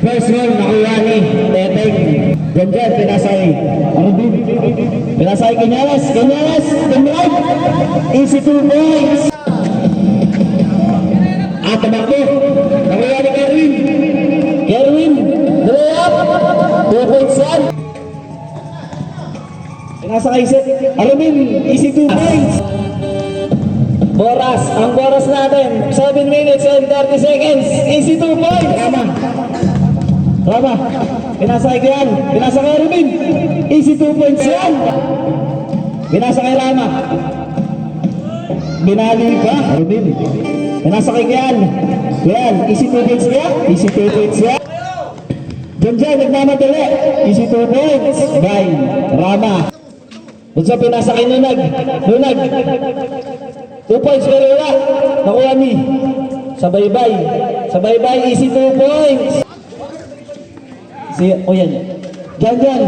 First round, nakuha ni Teteng. Diyan, pinasay. Pinasay, Canales, tumulog. Easy 2 points. At tamakbo. Nakuha ni Kerwin, layup. 2 points yan. Pinasay, Alumin, easy 2 points. Ang boras natin, 7 minutes and 30 seconds. Easy 2 points. Rama, pinasa kay yan. Pinasa kay Ruben. Easy 2 points yan. Pinasa kay Rama. Binali pa. Ruben. Pinasa kay yan. Easy 2 points yan. Easy 2 points yan. Diyan, nagmamadali. Easy 2 points. By Rama. Bunso, pinasa kay Nunag. 2 points pero wala. Nakuha ni. Sabay-bay. Easy 2 points. Yan. Diyan.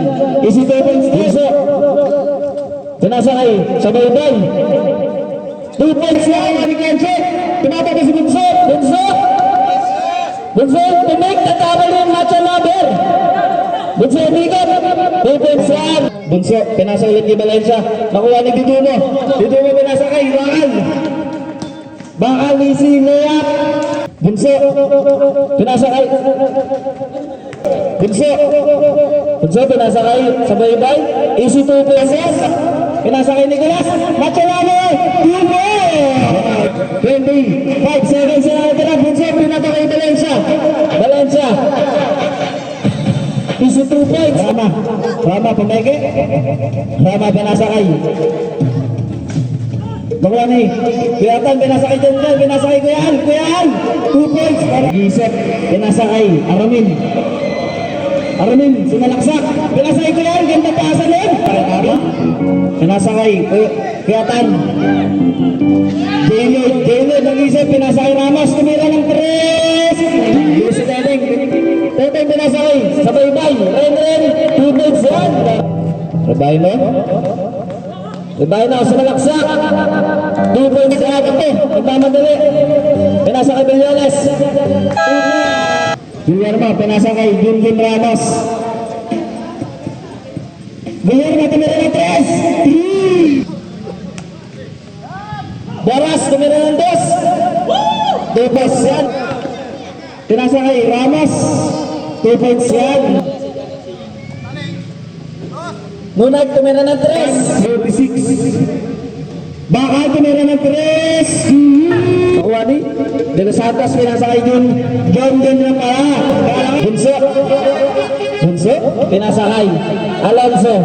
Easy 2 points. Bunso. Pinasa kay sabay-bay. 2 points yan. Tumata ka si Bunso. Bunso, tumik. Tatabal yung matcha number. Bunso, umikot. 2 points yan. Bunso, pinasa ulit ni Valencia. Nakuha ni Didumo. Pinasa kay Bakal easy layup. Bunso, pinasa kay pinasa kay sabay-bay. Easy 2 points yan. Pinasa kay Nicolas. Machelano. 2 points. 25 seconds na natira. Bunso, pinata kay Valencia. Easy 2 points. Rama pumeke. Rama pinasa kay Bawa ni Kuyatan, pinasa kay Janjan. Pinasa kay Kuyahan. 2 points. Gisep, pinasa kay Aramin, sinalaksak. Pinasa kay Kuyahan. Ganda paasa din. Pinasa kay Kuyatan. Jaylord, nag-isip. Pinasa kay Ramos. Tumira ng 3. Si Teteng pinasa kay sabay-bay. Ren, 2 points yan. Rebay na, sinalaksak. 2 points yan. Nagmamadali. Pinasa kay Villanes. Guillermo, pinasa kay Ginggin Ramos. Guillermo, tumira ng 3. Boras, tumira ng 2. 2 points yan. Pinasa kay Ramos. 2 points yan. Nunag, tumira ng 3. 36. Bakal, tumira ng 3. Nakuha ni De Los Santos, pinasa kay John ng para. Bunso, pinasa kay Alonso.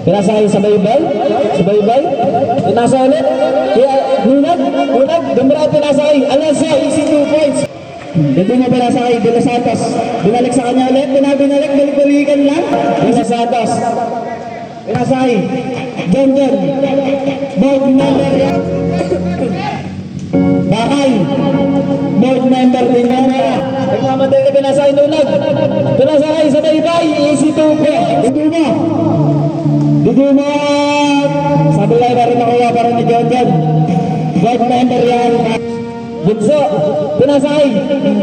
Pinasa kay sabay-bay. Pinasa ulit. Nunag, dumara pinasa kay Alonso. Easy 2 points. Dito mo pinasa kay De Los Santos. Binalik sa kanya ulit. Binalik, balik-balikan lang. De Los Santos. Pinasa kay John. Board member yan. Bakay. Board member din yan. Nagmamadali, pinasa kay Nunag. Pinasa kay sabay-bay. Easy 2 points. Dito mo. Sabi lang rin nakuha para ni John. Board member yan. Bunso, pinasa kay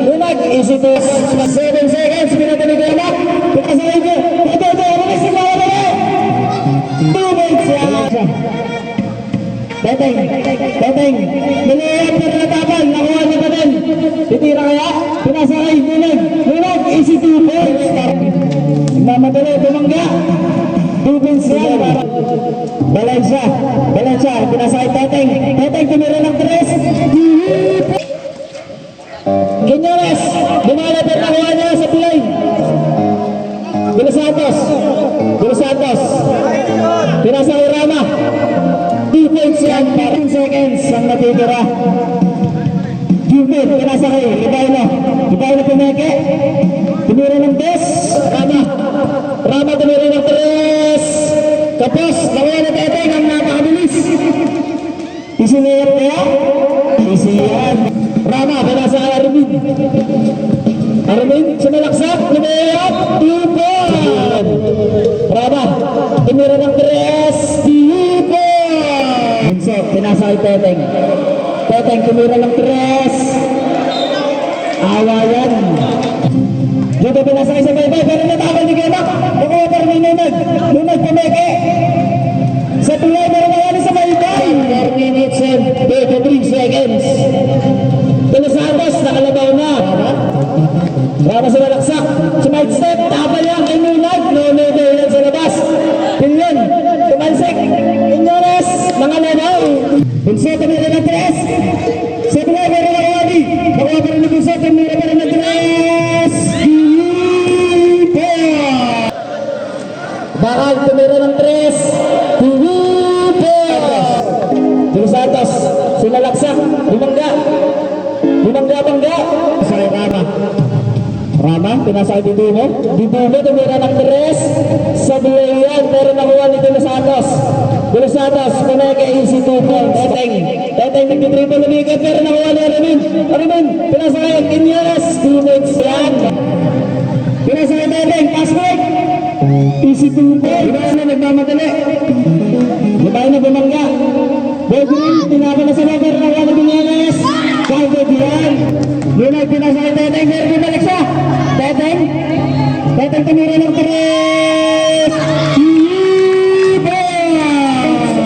Nunag. Easy 2 points. 7 seconds. Pinatali ko yan. Pinasa kay John. Ito. Malis mo ako na. 2 points yan. Teteng. Niliyap na natapal. Nakuha niya pa din. Titira kaya. Pinasa kay Nunag. Easy 2 points. Nagmamadali. Bumangga. 2 points yan. Valencia. Pinasa kay Teteng. Tumira ng 3. Quiñones. Bumalap at nakuha niya sa pilay. De Los Santos. Pinasa kay Rama. 2 points yan. 10 seconds ang natitira. Jubit, pinasa kay Ibaylo pumeke. Tumira ng 3. Rama tumira ng 3. Kapos, nakuha na Teteng ang napakabilis. Easy layup kaya? Easy yan. Rama, pinasa kay Armin, sumalaksak. Layup, 2 points. Rama, tumira ng 3. 2 points. pinasa kay Teteng. Teteng tumira ng 3. Awayan. Dito pinasa kay sa baybay, pero natawag ni Gemak. Nakuha pa rin Nunag. Nunag pumeke. Sa tulay, meron na yan sa baybay. 4 minutes and 33 seconds. Tulo Santos, nakalabaw na. Rama sa malaksak. Sumide step, tapal yan kay Nunag. No yan sa labas. Pilyon, tumansik. Inyores, mga lanaw. Bunso, tumira ng 3. Sa tulay, meron na kawali. Nakuha pa rin ni Bunso, tumira pa rin ng 3. Bakal, tumira ng 3. Tulo Santos, sinalaksak. Bumangga. Bumangga. Sa kay Rama. Rama, pinasa kay Didumo. Didumo, tumira ng 3. Sa Bulayan, pero nakuha ni Tulo Santos. Tulo Santos, kumeke, easy 2 points. Teteng, nagtitriple lumigat, pero nakuha ni Aramin. Aramin, pinasa kay Quiñones. 2 points yan. Pinasa kay Teteng, pass break. Easy 2 points. Dibayan na, nagmamadali. Dibayan na, bumangga. Bedrin, tinapa na sa locker, nakuha ni Quiñones. Kagod yan. Lunag, pinasa kay Teteng, pero bumalik siya. Teteng tumira ng 3.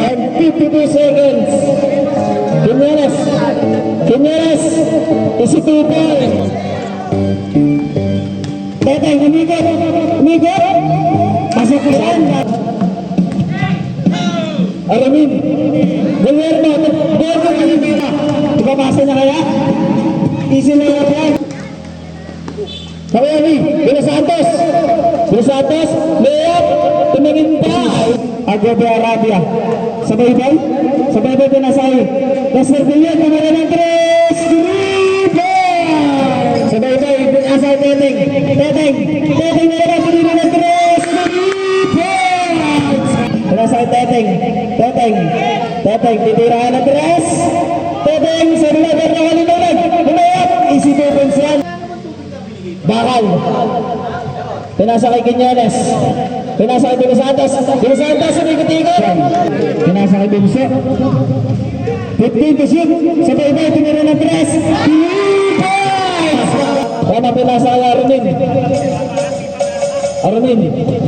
And 52 seconds. Quiñones, easy 2 points. Teteng, umikot. Pasok ko saan. Aramin, Guillermo, Borgo, Alibira. Ipapasa na kaya? Easy na yan. Kawali, Tulo Santos, layup, tumingin pa. Agobe Arabia. Sa baybay pinasahi. Nasir Villan, tumira ng 3. Sa baybay, pinasa Teteng. Teteng tumira ng 3. Pinasa kay Teteng, titirahan ng 3. Teteng, sa nilagar na kalinunag. Lumayap, easy 2 points yan. Bakal. Pinasa kay Quiñones. Pinasa kay Tulo Santos, umikot-ikot. Pinasa kay Bunso. 15 to shoot. Sa baybay, tumira ng 3. Rama, pinasa kay Aramin.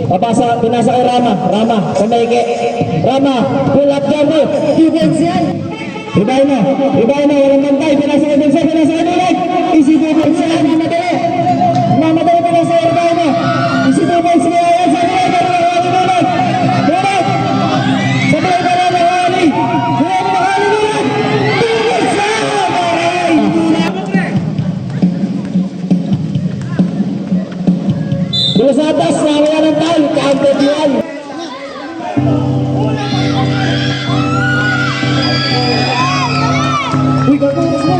Pinasa kay Rama, kumeke. Rama, pull up jumper. 2 points yan. Ibay na, walang bantay. Pinasa kay Bunso, pinasa kay Nunag. Easy 2 points yan. Mamadali pinasa kay Rama. Easy 2 points niya yan. Sa baybay, Nunag. Sa baybay, Nunag. Tulo Santos, nawala ng towel, counted yan. Uy, gagawin mo.